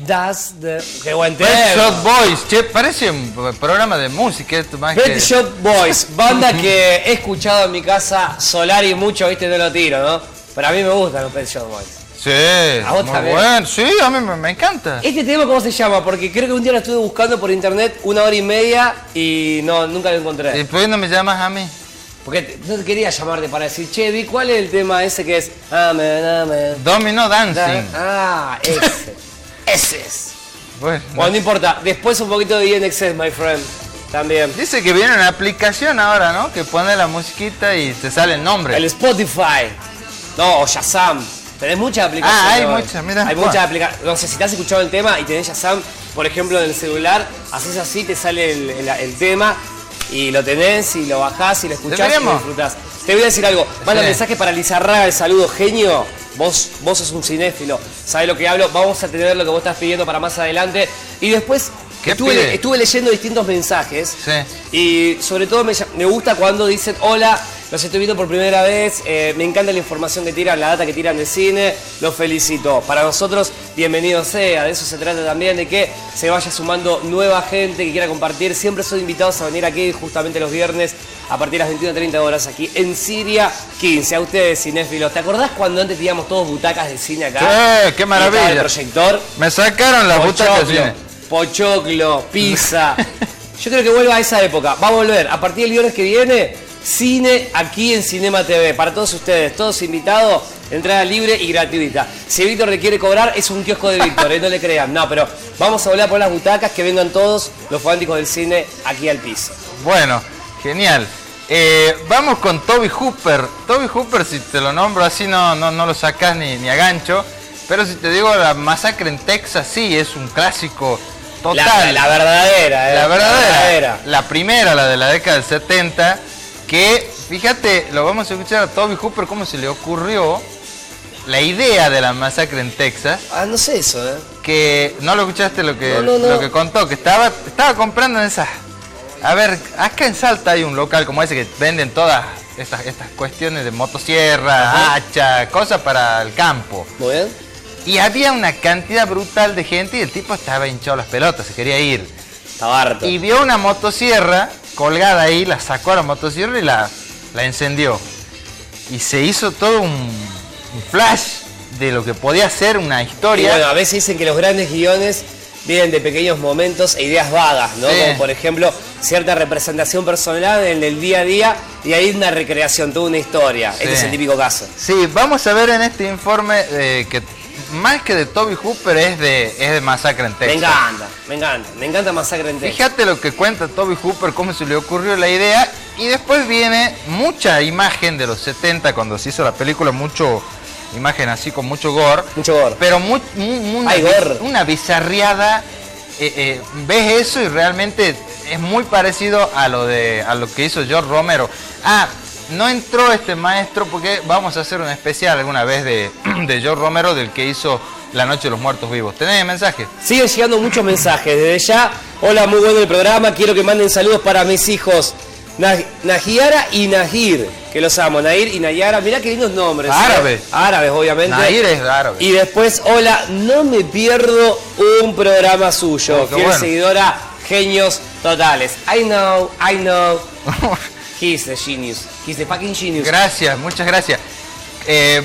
does the... ¡Qué buen tema! Pet Shop Boys, che, parece un programa de música esto más Pet que... Shop Boys, banda que he escuchado en mi casa, Solari mucho, viste, no lo tiro, ¿no? Pero a mí me gustan los Pet Shop Boys. Sí, ¿A vos muy también? bueno, sí, a mí me encanta. ¿Este tema cómo se llama? Porque creo que un día lo estuve buscando por internet 1 hora y media y no, nunca lo encontré. ¿Y por qué no me llamas a mí? Porque no quería llamarte para decir, che, vi cuál es el tema ese que es... Amen, amen. Domino Dancing. Ese. Ese es. Bueno, No importa. Después un poquito de INXS, my friend. También. dice que viene una aplicación ahora, ¿no? Que pone la musiquita y te sale el nombre. El Spotify. No, o Shazam. Tenés muchas aplicaciones. Ah, hay muchas, mira. Hay muchas aplicaciones. No sé, si te has escuchado el tema y tenés Shazam, por ejemplo, en el celular, haces así, te sale el tema y lo tenés y lo bajás y lo escuchás y lo disfrutás. Te voy a decir algo. Manda mensaje para Lizarraga, el saludo, genio. Vos sos un cinéfilo, sabés lo que hablo. Vamos a tener lo que vos estás pidiendo para más adelante. Y después estuve leyendo distintos mensajes. Sí. Y sobre todo me gusta cuando dicen, hola, los estoy viendo por primera vez, me encanta la información que tiran, la data que tiran de cine, los felicito. Para nosotros, bienvenido sea, de eso se trata también, de que se vaya sumando nueva gente que quiera compartir. Siempre son invitados a venir aquí justamente los viernes a partir de las 21:30 horas aquí en Siria 15. A ustedes, cinéfilos, ¿te acordás cuando antes teníamos todos butacas de cine acá? Sí, qué maravilla. El proyector. Me sacaron las butacas de cine. Pochoclo, pizza. Yo creo que vuelva a esa época. Va a volver a partir del viernes que viene. Cine aquí en Cinema TV. Para todos ustedes, todos invitados, entrada libre y gratuita. Si Víctor le quiere cobrar, es un kiosco de Víctor, no le crean. No, pero vamos a volver por las butacas, que vengan todos los fanáticos del cine aquí al piso. Bueno, genial. Vamos con Toby Hooper. Toby Hooper, si te lo nombro así, no lo sacás ni a gancho. Pero si te digo La Masacre en Texas, sí, es un clásico total. La verdadera, La verdadera. La primera, la de la década del 70. Que, fíjate, lo vamos a escuchar a Toby Hooper, cómo se le ocurrió la idea de La Masacre en Texas. Ah, no sé eso, Que no lo escuchaste lo que contó, que estaba comprando en esas... A ver, acá en Salta hay un local como ese que venden todas estas cuestiones de motosierra, hacha, cosas para el campo. Muy bien. Y había una cantidad brutal de gente y el tipo estaba hinchado las pelotas, se quería ir. Estaba harto. Y vio una motosierra colgada ahí, la sacó a la motosierra y la encendió. Y se hizo todo un flash de lo que podía ser una historia. Y bueno, a veces dicen que los grandes guiones vienen de pequeños momentos e ideas vagas, ¿no? Sí. Como por ejemplo, cierta representación personal en el día a día y ahí una recreación, toda una historia. Sí. Este es el típico caso. Sí, vamos a ver en este informe que más que de Toby Hooper es de Masacre en Texas. Me encanta Masacre en Texas. Fíjate lo que cuenta Toby Hooper, cómo se le ocurrió la idea, y después viene mucha imagen de los 70, cuando se hizo la película, mucho imagen así con mucho gore. Mucho gore. Pero gore. Una bizarriada. Ves eso y realmente es muy parecido a lo que hizo George Romero. No entró este maestro porque vamos a hacer un especial alguna vez de George Romero, del que hizo La Noche de los Muertos Vivos. ¿Tenés mensajes? Siguen llegando muchos mensajes. Desde ya, hola, muy bueno el programa. Quiero que manden saludos para mis hijos Najiara y Nahir, que los amo. Nahir y Nayara, mirá qué lindos nombres. Árabes. Árabes, obviamente. Nahir es árabe. Y después, hola, no me pierdo un programa suyo. Fiel bueno. Seguidora, genios totales. I know. He's the genius. He's the fucking genius. Gracias, muchas gracias.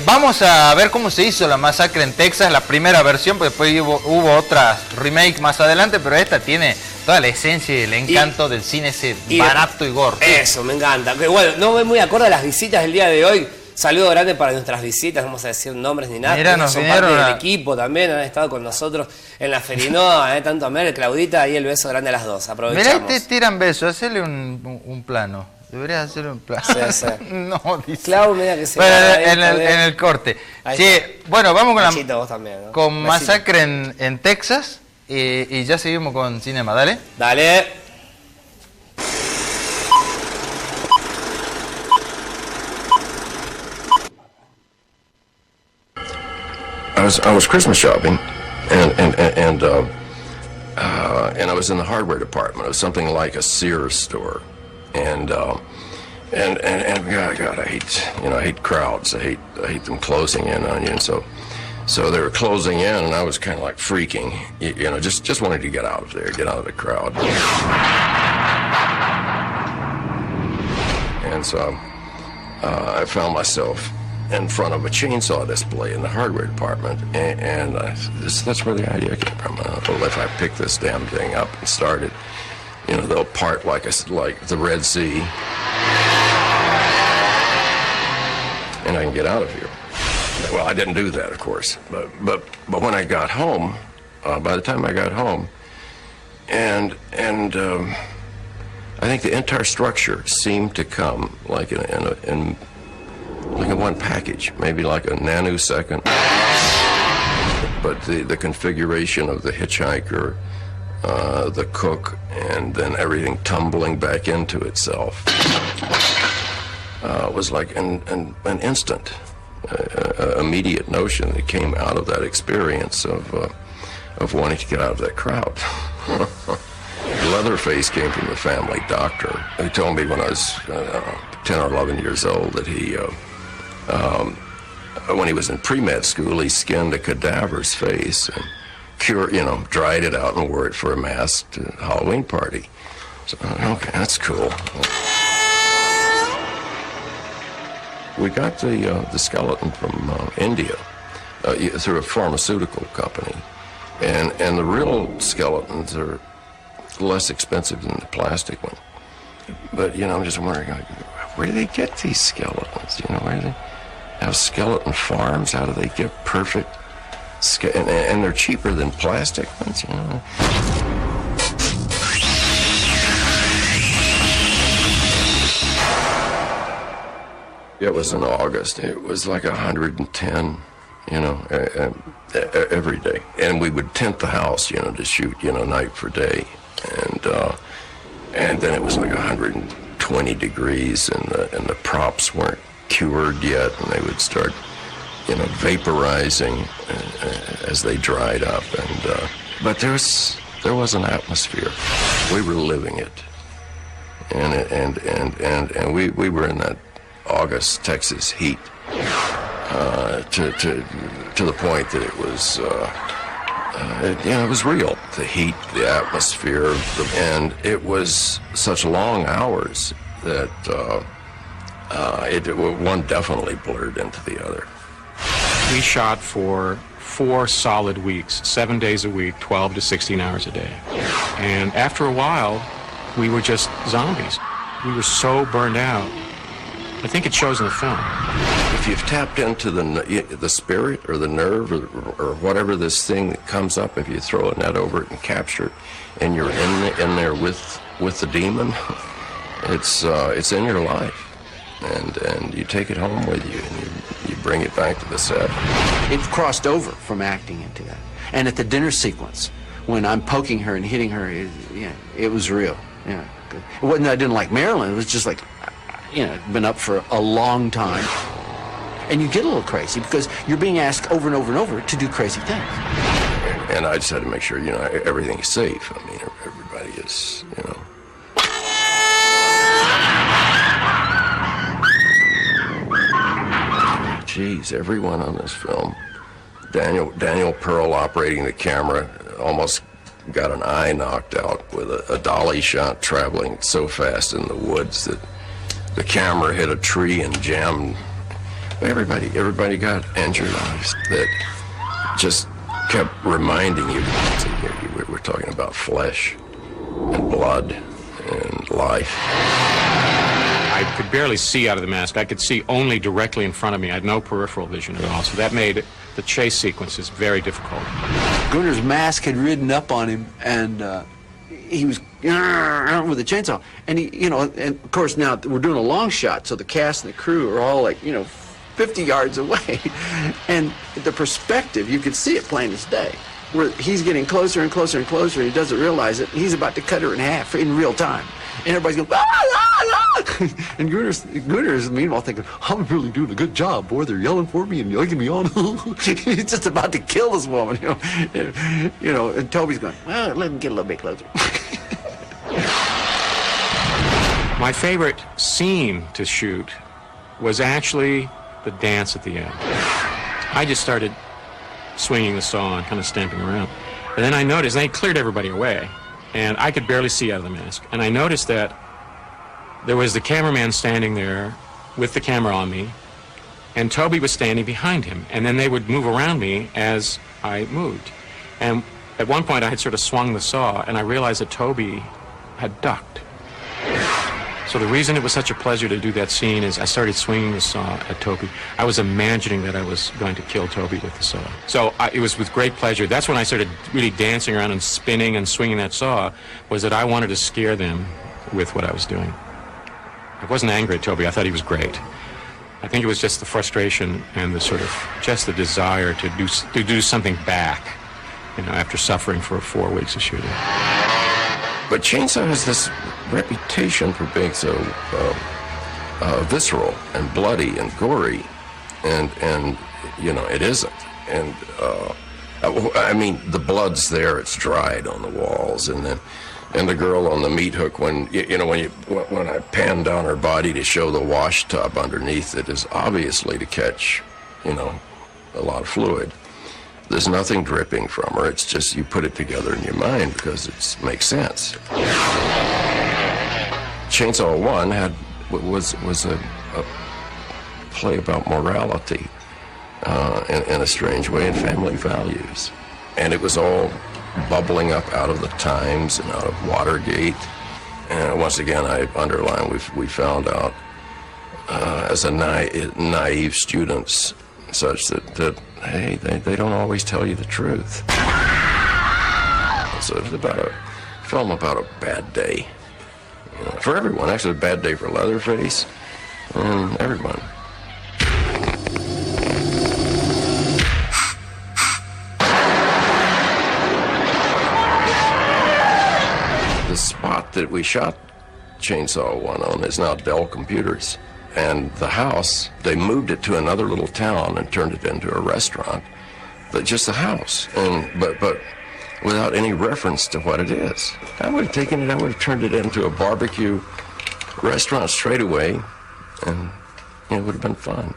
Vamos a ver cómo se hizo La Masacre en Texas, la primera versión, porque después hubo otras remake más adelante, pero esta tiene toda la esencia y el encanto del cine ese barato y gordo. Eso, me encanta. Bueno, no voy muy acorde a las visitas del día de hoy. Saludo grande para nuestras visitas, no vamos a decir nombres ni nada. Mira, son parte del equipo también, han estado con nosotros en la Ferinoa, tanto a Mer, Claudita, y el beso grande a las dos. Aprovechamos. Mirá, te tiran besos, hacele un plano. Deberías hacerlo en plano. Sí. No, dice. Clau, mira que se bueno, en el corte. Sí, bueno, vamos con Machito, vos también, ¿no? con Masacre en Texas y ya seguimos con cinema, dale. Dale. I was Christmas shopping, and I was in the hardware department of something like a Sears store, and God, I hate crowds. I hate them closing in on you, and so So they were closing in, and I was kind of like freaking, you know, just wanted to get out of there, get out of the crowd. And so I found myself in front of a chainsaw display in the hardware department, and that's where the idea came from. Well, if I pick this damn thing up and start it, you know, they'll part like the Red Sea, and I can get out of here. Well, I didn't do that, of course, but when I got home, by the time I got home, and I think the entire structure seemed to come like in one package, maybe like a nanosecond. But the configuration of the hitchhiker, the cook, and then everything tumbling back into itself was like an instant, immediate notion that came out of that experience of wanting to get out of that crowd. Leatherface came from the family doctor, who told me when I was 10 or 11 years old that he, when he was in pre-med school, he skinned a cadaver's face and dried it out and wore it for a masked Halloween party. So, okay, that's cool. We got the skeleton from India through a pharmaceutical company, and the real skeletons are less expensive than the plastic one. But, you know, I'm just wondering, like, where do they get these skeletons? You know, where do they have skeleton farms? How do they get perfect and they're cheaper than plastic ones, you know? It was in August. It was like 110, you know, every day. And we would tent the house, you know, to shoot, you know, night for day. And then it was like 120 degrees, and the props weren't cured yet, and they would start, you know, vaporizing as they dried up. And but there was an atmosphere. We were living it, and we were in that August Texas heat to the point that it was. It was real. The heat, the atmosphere, and it was such long hours that one definitely blurred into the other. We shot for 4 solid weeks, 7 days a week, 12 to 16 hours a day. And after a while, we were just zombies. We were so burned out. I think it shows in the film. If you've tapped into the spirit or the nerve or whatever this thing that comes up, if you throw a net over it and capture it, and you're in there with the demon, it's in your life, and you take it home with you, and you bring it back to the set. It crossed over from acting into that, and at the dinner sequence, when I'm poking her and hitting her, it was real. Yeah, it wasn't that I didn't like Marilyn. It was just like, you know, been up for a long time. And you get a little crazy because you're being asked over and over and over to do crazy things. And I just had to make sure, you know, everything's safe. I mean, everybody is, you know. Geez, everyone on this film. Daniel Pearl operating the camera almost got an eye knocked out with a dolly shot traveling so fast in the woods that the camera hit a tree and jammed. Everybody got injured. That just kept reminding you, we're talking about flesh and blood and life. I could barely see out of the mask. I could see only directly in front of me. I had no peripheral vision at all. So that made the chase sequences very difficult. Gunner's mask had ridden up on him, and he was with a chainsaw. And he, you know, and of course now we're doing a long shot, so the cast and the crew are all like, you know, 50 yards away. And the perspective, you could see it plain as day, where he's getting closer and closer and closer, and he doesn't realize it. He's about to cut her in half in real time. And everybody's going, ah, ah, ah. And Gunner's meanwhile thinking, I'm really doing a good job, boy. They're yelling for me and egging me on. He's just about to kill this woman, you know. And Toby's going, well, let him get a little bit closer. My favorite scene to shoot was actually the dance at the end. I just started swinging the saw and kind of stamping around. And then I noticed, they cleared everybody away, and I could barely see out of the mask. And I noticed that there was the cameraman standing there with the camera on me, and Toby was standing behind him. And then they would move around me as I moved. And at one point I had sort of swung the saw, and I realized that Toby had ducked. So the reason it was such a pleasure to do that scene is I started swinging the saw at Toby. I was imagining that I was going to kill Toby with the saw. So it was with great pleasure. That's when I started really dancing around and spinning and swinging that saw, was that I wanted to scare them with what I was doing. I wasn't angry at Toby. I thought he was great. I think it was just the frustration and the sort of just the desire to do something back, you know, after suffering for 4 weeks of shooting. But Chainsaw has this reputation for being so visceral and bloody and gory, and you know, it isn't. And I mean, the blood's there; it's dried on the walls, and the girl on the meat hook, when when I pan down her body to show the wash tub underneath it, is obviously to catch, you know, a lot of fluid. There's nothing dripping from her. It's just you put it together in your mind because it makes sense. Chainsaw 1 was a play about morality in a strange way, and family values. And it was all bubbling up out of the Times and out of Watergate. And once again, I underline, we found out as a naive students such that hey, they don't always tell you the truth. So it's about a film about a bad day, you know, for everyone. Actually, a bad day for Leatherface and everyone. The spot that we shot Chainsaw 1 on is now Dell Computers. And the house, they moved it to another little town and turned it into a restaurant. But just the house, but without any reference to what it is. I would have taken it, I would have turned it into a barbecue restaurant straight away, and it would have been fun.